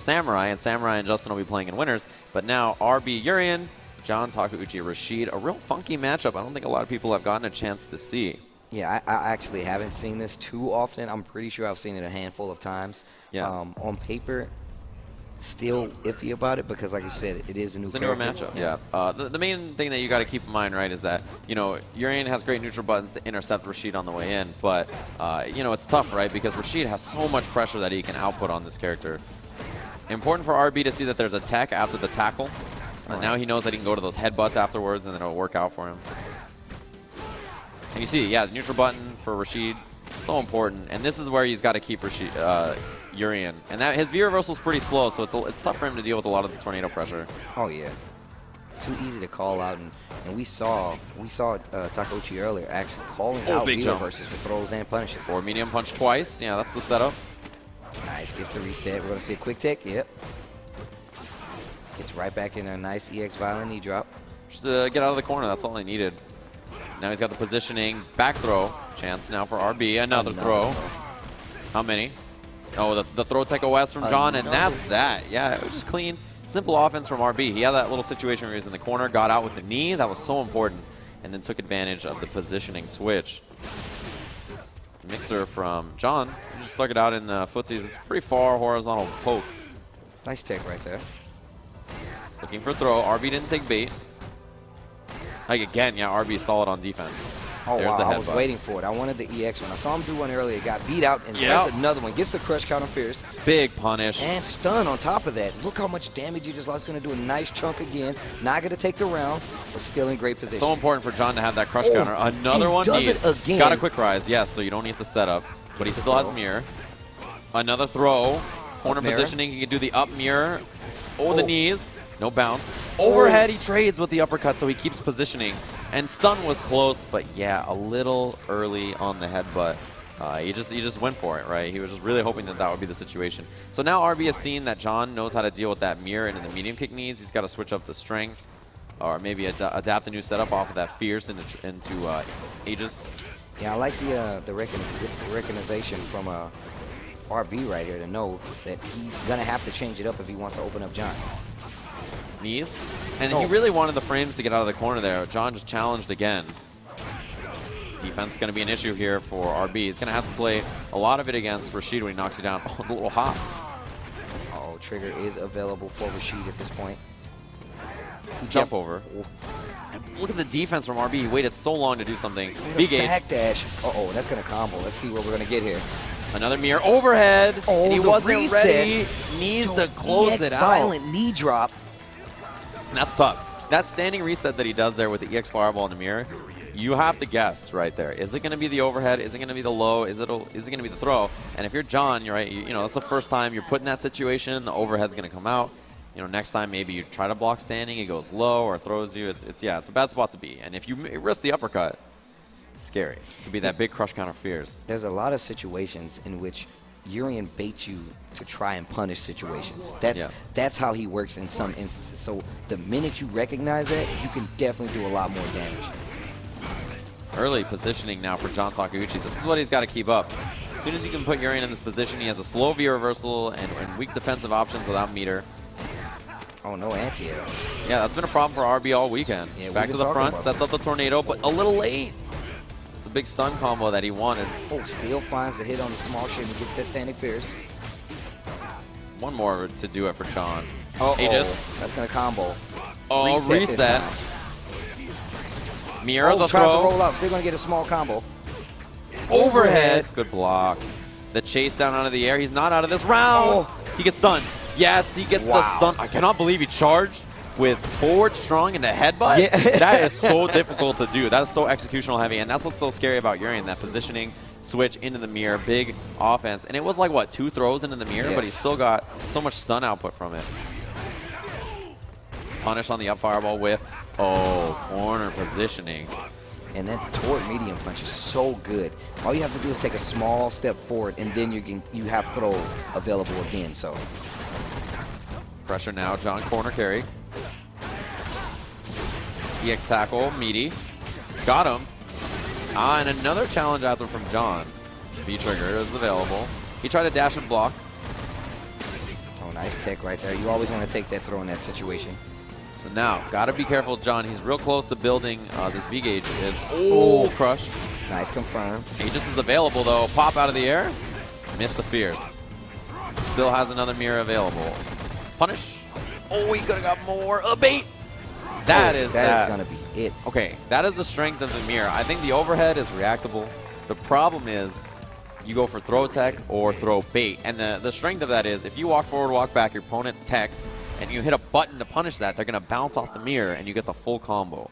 Samurai, and Samurai and Justin will be playing in winners. But now RB Urien, John, Takeuchi, Rashid, a real funky matchup. I don't think a lot of people have gotten a chance to see. Yeah, I actually haven't seen this too often. I'm pretty sure I've seen it a handful of times. Yeah. On paper, still iffy about it because, like you said, it is a new It's a newer character. matchup, yeah. The main thing that you got to keep in mind, right, is that, you know, Urien has great neutral buttons to intercept Rashid on the way in, but, you know, it's tough, right, because Rashid has so much pressure that he can output on this character. Important for RB to see that there's a tech after the tackle. Now he knows that he can go to those headbutts afterwards, and then it'll work out for him. And you see, yeah, the neutral button for Rashid, so important. And this is where he's got to keep Rashid, Urien. And that his V reversal is pretty slow, so it's tough for him to deal with a lot of the tornado pressure. Oh yeah, too easy to call out, and we saw Takeuchi earlier actually calling out V reversals for throws and punishes. Or medium punch twice, yeah, that's the setup. Nice, gets the reset. We're gonna see a quick tick. Yep. Gets right back in a nice EX violent knee drop. Just to get out of the corner, that's all they needed. Now he's got the positioning, back throw chance now for RB. Another throw. How many? Oh, the throw tech OS from John, and that's that. Yeah, it was just clean, simple offense from RB. He had that little situation where he was in the corner, got out with the knee. That was so important, and then took advantage of the positioning switch. Mixer from John. He just stuck it out in footsies. It's a pretty far horizontal poke. Nice tech right there. Looking for throw. RB didn't take bait. Like again, yeah, RB solid on defense. Oh, There's wow, the I was headbutt. waiting for it. I wanted the EX one. I saw him do one earlier, got beat out, and there's another one. Gets the crush counter fierce. Big punish. And stun on top of that. Look how much damage you just lost. Going to do a nice chunk again. Not going to take the round, but still in great position. So important for John to have that crush counter. Another one. Does it again. Got a quick rise, yes, so you don't need the setup. But he still has mirror. Another throw. Corner positioning. He can do the up mirror. Oh, the knees. No bounce. Overhead, he trades with the uppercut, so he keeps positioning. And stun was close, but yeah, a little early on the headbutt. He just went for it, right? He was just really hoping that that would be the situation. So now RB has seen that John knows how to deal with that mirror and in the medium kick knees. He's got to switch up the strength, or maybe adapt a new setup off of that fierce into Aegis. Yeah, I like the recognition from RB right here to know that he's going to have to change it up if he wants to open up John. Knees. And he really wanted the frames to get out of the corner there. John just challenged again. Defense is going to be an issue here for RB. He's going to have to play a lot of it against Rashid when he knocks you down. Oh, the little hop. Oh, trigger is available for Rashid at this point. Jump over. Look at the defense from RB. He waited so long to do something. B-gauge. Backdash. Uh-oh, that's going to combo. Let's see what we're going to get here. Another mirror overhead. Oh, and he wasn't reset. ready. Needs to close it out. Violent knee drop. And that's tough. That standing reset that he does there with the EX Fireball in the mirror, you have to guess right there. Is it going to be the overhead? Is it going to be the low? Is it going to be the throw? And if you're John, you're right. You know, that's the first time you're put in that situation. The overhead's going to come out. You know, next time maybe you try to block standing, it goes low or throws you. It's a bad spot to be. And if you risk the uppercut, it's scary. It could be that big crush counter fierce. There's a lot of situations in which Urien baits you to try and punish situations. That's how he works in some instances. So the minute you recognize that, you can definitely do a lot more damage. Early positioning now for John Takeuchi. This is what he's got to keep up. As soon as you can put Urien in this position, he has a slow V reversal and weak defensive options without meter. Oh, no anti-air. Yeah, that's been a problem for RB all weekend. Yeah, back to the front, sets up the tornado, but a little late. It's a big stun combo that he wanted. Oh, still finds the hit on the small shit and gets that standing fierce. One more to do it for John. Aegis. That's going to combo. Oh, reset. Mirror the tries throw. to roll out. Still going to get a small combo. Overhead. Good block. The chase down out of the air. He's not out of this round. He gets stunned. Yes, he gets the stun. I cannot believe he charged with forward strong and a headbutt. Yeah. That is so difficult to do. That is so executional heavy, and that's what's so scary about Urien, that positioning switch into the mirror, big offense. And it was like, what, 2 throws into the mirror, but he still got so much stun output from it. Punish on the up fireball whiff. Oh, corner positioning. And that toward medium punch is so good. All you have to do is take a small step forward, and then you have throw available again. So pressure now, John corner carry. EX tackle, meaty. Got him. And another challenge out there from John. B trigger is available. He tried to dash and block. Oh, Nice tech right there. You always want to take that throw in that situation. So now, got to be careful, John. He's real close to building this V-Gauge. Crushed. Nice confirm. Aegis is available, though. Pop out of the air. Missed the Fierce. Still has another mirror available. Punish. Oh, he could have got more. A bait. That is going to be it. Okay, that is the strength of the mirror. I think the overhead is reactable. The problem is you go for throw tech or throw bait. And the strength of that is if you walk forward, walk back, your opponent techs, and you hit a button to punish that, they're going to bounce off the mirror, and you get the full combo.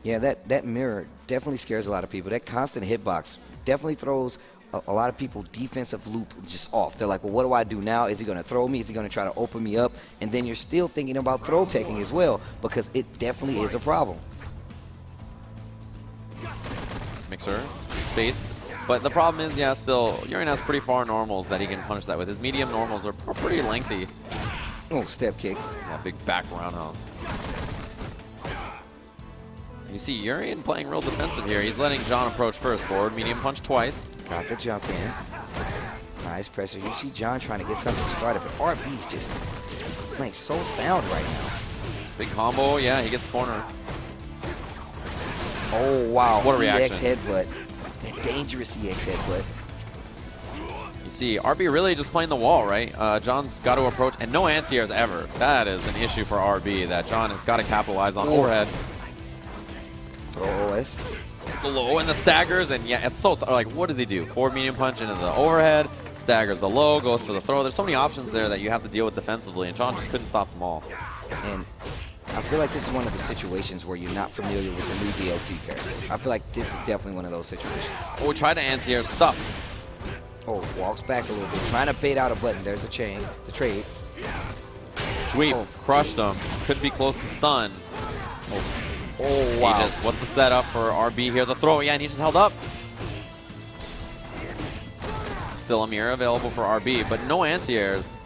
Yeah, that mirror definitely scares a lot of people. That constant hitbox definitely throws a lot of people defensive loop just off. They're like, well, what do I do now? Is he going to throw me? Is he going to try to open me up? And then you're still thinking about throw teching as well, because it definitely is a problem. Mixer, spaced. But the problem is, yeah, still, Urien has pretty far normals that he can punish that with. His medium normals are pretty lengthy. Oh, step kick. Yeah, big back roundhouse. You see Urien playing real defensive here. He's letting John approach first. Forward, medium punch twice. Got the jump in. Nice pressure. You see John trying to get something started, but RB's just playing so sound right now. Big combo. Yeah, he gets corner. Oh, wow. What a reaction. EX headbutt. A dangerous EX headbutt. You see, RB really just playing the wall, right? John's got to approach, and no anti-airs ever. That is an issue for RB that John has got to capitalize on. Overhead. Throw OS. Low and the staggers, and yeah, it's so like, what does he do? Forward medium punch into the overhead, staggers the low, goes for the throw. There's so many options there that you have to deal with defensively, and John just couldn't stop them all. And I feel like this is one of the situations where you're not familiar with the new DLC character. I feel like this is definitely one of those situations. Oh, we tried to anti-air, stuffed. Oh, walks back a little bit, trying to bait out a button. There's a chain, the trade. Sweep, crushed him. Could be close to stun. Oh, wow. What's the setup for RB here? The throw, yeah, and he just held up. Still a mirror available for RB, but no anti-airs.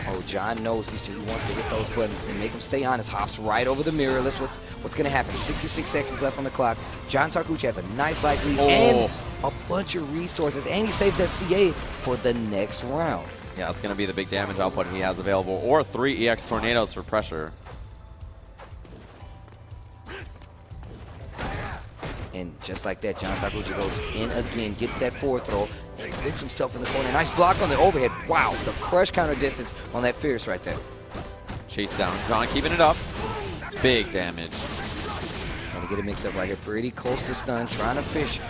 Oh, John knows he wants to hit those buttons and make him stay honest. Hops right over the mirror. That's what's going to happen. 66 seconds left on the clock. John Takeuchi has a nice life lead and a bunch of resources, and he saved that CA for the next round. Yeah, it's going to be the big damage output he has available, or 3 EX tornadoes for pressure. And just like that, John Takeuchi goes in again, gets that forward throw, and puts himself in the corner. Nice block on the overhead. Wow, the crush counter distance on that Fierce right there. Chase down. John keeping it up. Big damage. Trying to get a mix-up right here. Pretty close to stun. Trying to fish.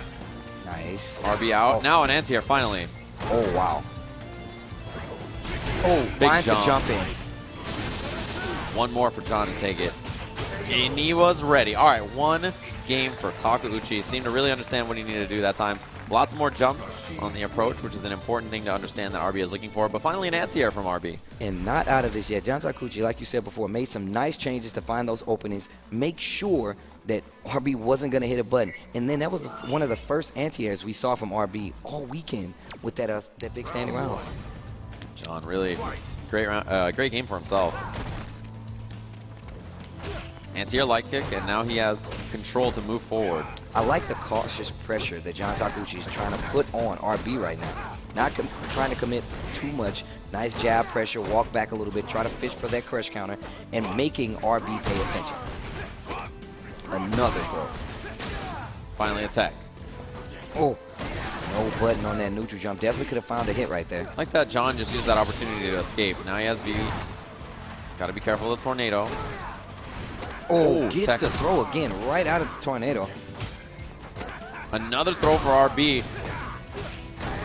Nice. RB out. Oh. Now an anti-air, finally. Oh, wow. Oh, big finds the jump in. One more for John to take it. And he was ready. All right, one game for Takeuchi. Seemed to really understand what he needed to do that time. Lots more jumps on the approach, which is an important thing to understand that RB is looking for. But finally an anti-air from RB. And not out of this yet. John Takeuchi, like you said before, made some nice changes to find those openings. Make sure that RB wasn't going to hit a button. And then that was one of the first anti-airs we saw from RB all weekend with that big standing rounds. John, really great game for himself. Anti-air light kick, and now he has control to move forward. I like the cautious pressure that John Takeuchi is trying to put on RB right now. Not trying to commit too much. Nice jab pressure, walk back a little bit, try to fish for that crush counter, and making RB pay attention. Another throw. Finally attack. Oh, no button on that neutral jump. Definitely could have found a hit right there. I like that John just used that opportunity to escape. Now he has V. Got to be careful of the tornado. Oh, gets the throw again right out of the tornado. Another throw for RB.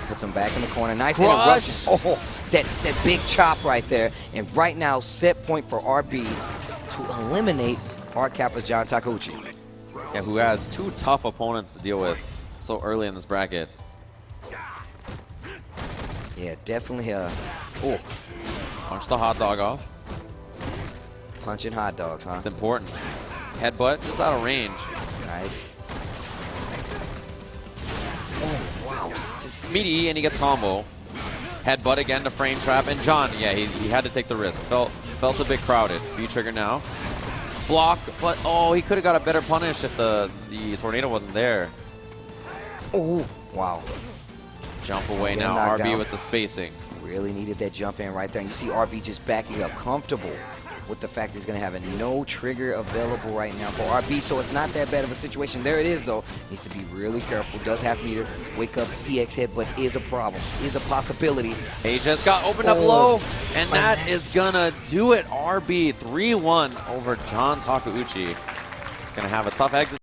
Puts him back in the corner. Nice interruption. Oh, that big chop right there. And right now, set point for RB to eliminate Art Kappa's John Takeuchi. Yeah, who has 2 tough opponents to deal with so early in this bracket. Yeah, definitely. Punch the hot dog off. Punching hot dogs, huh? It's important. Headbutt, just out of range. Nice. Oh, wow. Just meaty, and he gets combo. Headbutt again to frame trap, and John, yeah, he had to take the risk. Felt a bit crowded. V-trigger now. Block, but oh, he could have got a better punish if the tornado wasn't there. Oh, wow. Jump away now, RB with the spacing. Really needed that jump in right there. And you see RB just backing up, comfortable with the fact that he's going to have a no trigger available right now for RB, so it's not that bad of a situation. There it is, though. Needs to be really careful. Does have meter, wake up, EX hit, but is a problem, is a possibility. He just got opened up low, and that is going to do it. RB 3-1 over John Takeuchi. He's going to have a tough exit.